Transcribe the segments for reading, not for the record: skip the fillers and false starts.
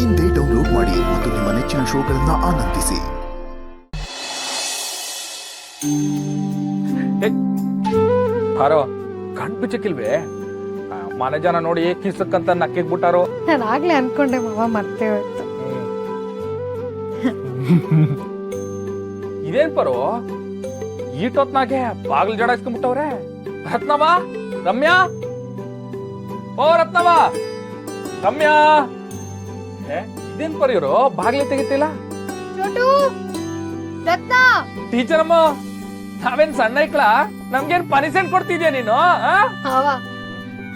ಇಂದೇ ಡೌನ್ಲೋಡ್ ಮಾಡಿ ಮತ್ತು ನಿಮ್ಮ ನೆಚ್ಚಿನ ಶೋಗಳನ್ನ ಆನಂದಿಸಿ. ಹಾರೋ ಕಣ್ ಬಿಚ್ಚಕ್ಕಿಲ್ವೇ? ಮನೆ ಜನ ನೋಡಿ ಕಿಸಕ್ಕಂತ ನಕ್ಕಿಗ್ ಬಿಟ್ಟಾರೋ. ನಾನು ಆಗ್ಲೇ ಅನ್ಕೊಂಡೆ ಮಾವ ಮರ್ತೇ ಹೋಯ್ತು. ಇದೇನ್ ಪರೋ ಈಟೊತ್ನಾಗೆ ಬಾಗಿಲು ಜಡಾಯಿಸ್ಕೊಂಡ್ಬಿಟ್ಟವ್ರೆ. ರತ್ನವ, ರಮ್ಯಾ, ಓ ರತ್ನವ, ರಮ್ಯಾ, ಇದೇನ್ ಪರ ಇವರು ಬಾಗ್ಲಿ ತೆಗಿತಿಲ್ಲ? ಚೋಟು, ರತ್ನ, ಟೀಚರ್ ಅಮ್ಮ, ನಾವೇನ್ ಸಣ್ಣ ಐಕ್ಲಾ? ನಮ್ಗೇನ್ ಪನಿಷ್ಮೆಂಟ್ ಕೊಡ್ತಿದ್ಯಾ ನೀನು? ಮಾವ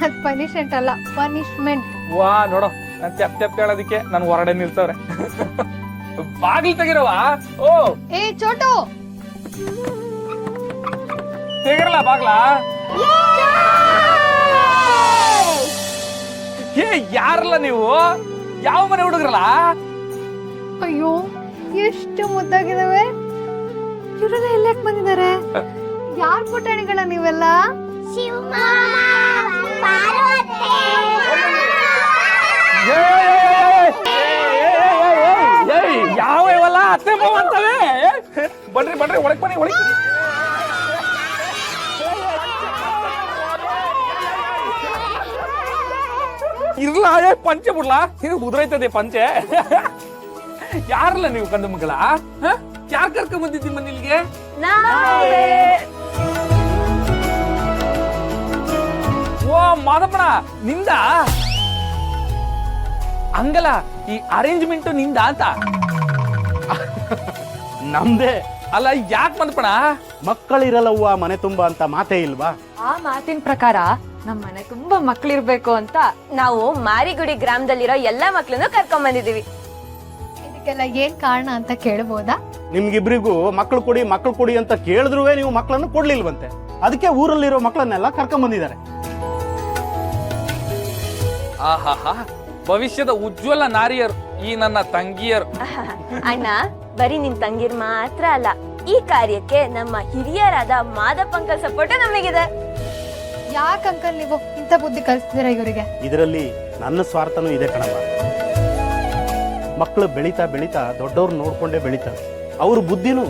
ಅದ್ ಪನಿಷ್ಮೆಂಟ್ ಅಲ್ಲ, ಪನಿಷ್ಮೆಂಟ್. ವಾ ನೋಡೋ, ನಾನ್ ತೆಪ್ ಹೇಳೋದಿಕ್ಕೆ ನನ್ ಹೊರಡೆ ನಿಲ್ಸವ್ರೆ. ಬಾಗಿಲು ತೆಗಿರವ. ಓ ಏ ಚೋಟು, ತೆಗಿರಲ್ಲ ಬಾಗ್ಲಾ? ಏ ಯಾರಲ್ಲ ನೀವು? ಯಾವ ಮನೆ ಹುಡುಗ್ರಲ್ಲ? ಅಯ್ಯೋ ಎಷ್ಟು ಮುದ್ದಾಗಿದಾವೆ. ಇವರೆಲ್ಲ ಎಲ್ಲಕ್ಕೆ ಬಂದಿದ್ದಾರೆ? ಯಾರ್ ಪುಟಾಣಿಗಳ ನೀವೆಲ್ಲ? ಯಾವ ಇವಲ್ಲ ಅತ್ತೆ ಮಾವ ಅಂತವೆ. ಬನ್ರಿ ಬನ್ರಿ, ಒಳಗ್ ಬನ್ನಿ, ಒಳಗ್ ಬನ್ನಿ. ಇರ್ಲಾ, ಪಂಚೆ ಬಿಡ್ಲಾ? ಇದು ಉದುರೈತದೆ ಪಂಚೆ. ಯಾರಲ್ಲ ನೀವು ಕಂದ ಮಗಳ? ಯಾರ್ ಕರ್ಕೊಂಡ್ ಬಂದಿದ್ದಿ ಮನೇಲಿಗೆ? ಓ ಮಾದಪ್ಪನ, ನಿಂದ? ಹಂಗಲ್ಲ, ಈ ಅರೇಂಜ್ಮೆಂಟ್ ನಿಂದ ಅಂತ. ನಮ್ದೇ. ಅಲ್ಲ ಯಾಕೆ ಬಂದಪಣ? ಮಕ್ಕಳಿರಲ್ಲವ್ವ ಮನೆ ತುಂಬಾ ಅಂತ ಮಾತೇ ಇಲ್ವಾ? ಆ ಮಾತಿನ ಪ್ರಕಾರ ನಮ್ಮ ಮನೆ ತುಂಬಾ ಮಕ್ಳಿರ್ಬೇಕು ಅಂತ ನಾವು ಮಾರಿಗುಡಿ ಗ್ರಾಮದಲ್ಲಿರೋ ಎಲ್ಲಾ ಮಕ್ಳನ್ನು ಕರ್ಕೊಂಡ್ ಬಂದಿದೀವಿ. ಇದಕ್ಕೆಲ್ಲ ಏನ್ ಕಾರಣ ಅಂತ ಕೇಳಬಹುದಾ? ನಿಮ್ಗಿಬ್ರಿಗೂ ಮಕ್ಳು ಕೊಡಿ ಅಂತ ಕೇಳಿದ್ರು ನೀವು ಮಕ್ಕಳನ್ನು ಕೊಡ್ಲಿಲ್ವಂತೆ. ಅದಕ್ಕೆ ಊರಲ್ಲಿರೋ ಮಕ್ಕಳನ್ನೆಲ್ಲ ಕರ್ಕೊಂಡ್ ಬಂದಿದ್ದಾರೆ. ಆಹಾಹಾ, ಭವಿಷ್ಯದ ಉಜ್ವಲ ನಾರಿಯರು ಈ ನನ್ನ ತಂಗಿಯರು. ಅಣ್ಣ, ಬರೀ ನಿನ್ ತಂಗಿರ್ ಮಾತ್ರ ಅಲ್ಲ, ಈ ಕಾರ್ಯಕ್ಕೆ ನಮ್ಮ ಹಿರಿಯರಾದ ಮಾದಪ್ಪ ಅಂಕಲ್ ಸಪೋರ್ಟ್ ನಮಗಿದೆ. ಯಾಕೆ ಅಂಕಲ್ ನೀವು ಇಂಥ ಬುದ್ಧಿ ಕಲಿಸ್ತಿದ್ದೀರಾ ಇವರಿಗೆ? ಇದರಲ್ಲಿ ನನ್ನ ಸ್ವಾರ್ಥನೂ ಇದೆ ಕಣಮ್ಮ. ಮಕ್ಕಳು ಬೆಳೀತಾ ದೊಡ್ಡವ್ರು ನೋಡ್ಕೊಂಡೇ ಬೆಳೀತಾರೆ. ಅವ್ರ ಬುದ್ಧಿನೂ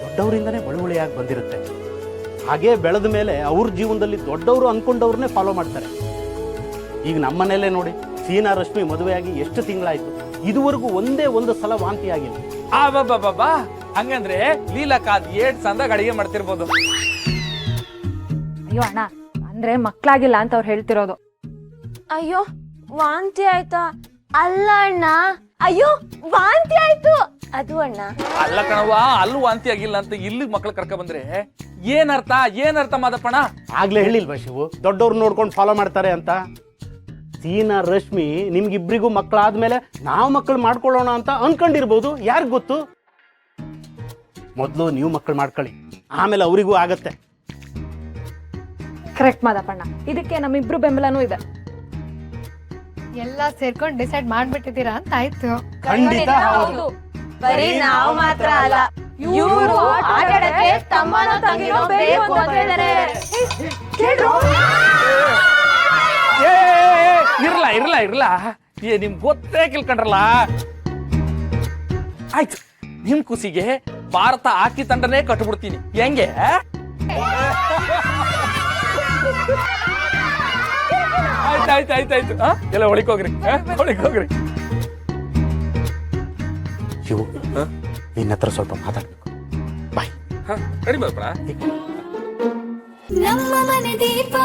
ದೊಡ್ಡವರಿಂದನೇ ಬಳುವಳಿಯಾಗಿ ಬಂದಿರುತ್ತೆ. ಹಾಗೇ ಬೆಳೆದ ಮೇಲೆ ಅವ್ರ ಜೀವನದಲ್ಲಿ ದೊಡ್ಡವರು ಅನ್ಕೊಂಡವ್ರನ್ನೇ ಫಾಲೋ ಮಾಡ್ತಾರೆ. ಈಗ ನಮ್ಮನೇಲೆ ನೋಡಿ, ಸೀನಾ ರಶ್ಮಿ ಮದುವೆಯಾಗಿ ಎಷ್ಟು ತಿಂಗಳಾಯ್ತು, ಇದುವರೆಗೂ ಒಂದೇ ಒಂದು ಸಲ ವಾಂತಿ ಆಗಿಲ್ಲ. ಬಾ ಹಂಗಂದ್ರೆ ಲೀಲಕ್ಕಾದ್ 8 ಸಂದಾಗ ಅಡಿಗೆ ಮಾಡ್ತಿರ್ಬೋದು. ಅಯ್ಯೋ ಅಣ್ಣ, ಅಂದ್ರೆ ಮಕ್ಳಾಗಿಲ್ಲ ಅಂತ ಅವ್ರು ಹೇಳ್ತಿರೋದು. ಅಯ್ಯೋ ವಾಂತಿ ಆಯ್ತಾ? ಅಲ್ಲ ಅಣ್ಣ, ಅಯ್ಯೋ ವಾಂತಿ ಆಯ್ತು ಅದು ಅಣ್ಣ. ಅಲ್ಲ ಕಣವ್ವ, ಅಲ್ಲೂ ವಾಂತಿ ಆಗಿಲ್ಲ ಅಂತ ಇಲ್ಲಿ ಮಕ್ಳು ಕರ್ಕ ಬಂದ್ರೆ ಏನರ್ಥ ಮಾದಪ್ಪಣ? ಆಗ್ಲೇ ಹೇಳಿಲ್ವಾ ಶಿವು, ದೊಡ್ಡವ್ರು ನೋಡ್ಕೊಂಡು ಫಾಲೋ ಮಾಡ್ತಾರೆ ಅಂತ? ಸೀನಾ ರಶ್ಮಿ ನಿಮ್ಗಿಬ್ರಿಗೂ ಮಕ್ಕಳಾದ್ಮೇಲೆ ನಾವು ಮಕ್ಕಳು ಮಾಡ್ಕೊಳ್ಳೋಣ ಅಂತ ಅನ್ಕೊಂಡಿರ್ಬೋದು, ಯಾರಿಗ್ ಗೊತ್ತು? ಮೊದಲು ನೀವು ಮಕ್ಕಳು ಮಾಡ್ಕೊಳ್ಳಿ, ಆಮೇಲೆ ಅವರಿಗೂ ಆಗತ್ತೆ. ಕರೆಕ್ಟ್ ಮಾದಪ್ಪಣ್ಣ, ಇದಕ್ಕೆ ನಮ್ಮಿಬ್ರು ಬೆಂಬಲನೂ ಇದೆ. ಎಲ್ಲ ಸೇರ್ಕೊಂಡು ಡಿಸೈಡ್ ಮಾಡ್ಬಿಟ್ಟಿದ್ದೀರಾ ಅಂತ ಆಯ್ತು. ಖಂಡಿತ ಹೌದು. ಬರೀ ನಾವು ಮಾತ್ರ ಅಲ್ಲ, ಇವರು ಆಟಾಡಕ್ಕೆ ತಮ್ಮನೋ ತಂಗಿನೋ ಬೇಕು ಅಂತ ಹೇಳಿದ್ದಾರೆ. ಇರ್ಲ ನಿಮ್ ಗೊತ್ತೇ ಕೇಳ್ಕೊಂಡ್ರಲ್ಲ. ಆಯ್ತು, ನಿಮ್ ಖುಷಿಗೆ ಭಾರತ ಹಾಕಿ ತಂಡನೇ ಕಟ್ಬಿಡ್ತೀನಿ. ಹೆಂಗೆ? ಆಯ್ತಾಯ್ತಾಯ್ತಾಯ್ತು. ಎಲ್ಲ ಒಳಕ್ ಹೋಗ್ರಿ. ಶಿವು, ನಿನ್ನ ಹತ್ರ ಸ್ವಲ್ಪ ಮಾತಾಡ್ಬೇಕು. ಬಾಯ್. ರೆಡಿ ಮಾಡ್ಬೇಡ. ನಮ್ಮ ಮನೆ ದೀಪ